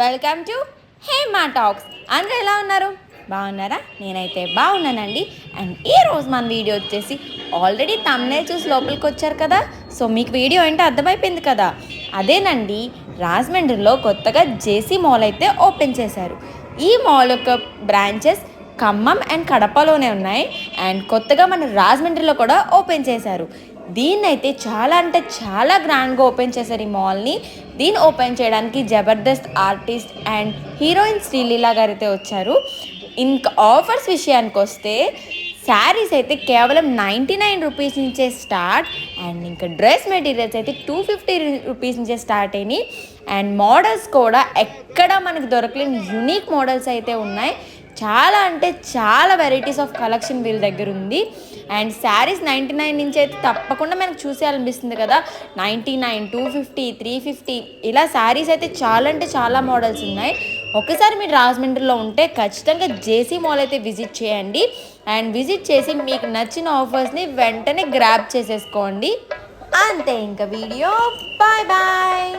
Welcome to Hema talks. అందరూ ఎలా ఉన్నారు? బాగున్నారా? నేనైతే బాగున్నానండి. అండ్ ఈరోజు మన వీడియో వచ్చేసి ఆల్రెడీ థంబ్నెయిల్ చూసి లోపలికి వచ్చారు కదా, సో మీకు వీడియో ఏంటో అర్థమైపోయింది కదా. అదేనండి, రాజమండ్రిలో కొత్తగా జేసీ మాల్ అయితే ఓపెన్ చేశారు. ఈ మాల్ యొక్క బ్రాంచెస్ ఖమ్మం అండ్ కడపలోనే ఉన్నాయి. అండ్ కొత్తగా మన రాజమండ్రిలో కూడా ఓపెన్ చేశారు. దీన్ని అయితే చాలా అంటే చాలా గ్రాండ్గా ఓపెన్ చేశారు ఈ మాల్ని. దీన్ని ఓపెన్ చేయడానికి Jabardasth artist and heroine Sreeleela గారు అయితే వచ్చారు. ఇంకా ఆఫర్స్ విషయానికి వస్తే శారీస్ అయితే కేవలం 99 రూపీస్ నుంచే స్టార్ట్. అండ్ ఇంకా డ్రెస్ మెటీరియల్స్ అయితే 250 రూపీస్ నుంచే స్టార్ట్ అయినాయి. అండ్ మోడల్స్ కూడా ఎక్కడ మనకు దొరకలేని యూనిక్ మోడల్స్ అయితే ఉన్నాయి. చాలా అంటే చాలా వెరైటీస్ ఆఫ్ కలెక్షన్ వీళ్ళ దగ్గర ఉంది. అండ్ శారీస్ 99 నుంచి అయితే తప్పకుండా మనకు చూసేయాలనిపిస్తుంది కదా. 99, 250, 350 ఇలా శారీస్ అయితే చాలా అంటే చాలా మోడల్స్ ఉన్నాయి. ఒకసారి మీరు రాజమండ్రిలో ఉంటే ఖచ్చితంగా జేసీ మాల్ అయితే విజిట్ చేయండి. అండ్ విజిట్ చేసి మీకు నచ్చిన ఆఫర్స్ని వెంటనే గ్రాబ్ చేసేసుకోండి. అంతే ఇంకా వీడియో. Bye bye.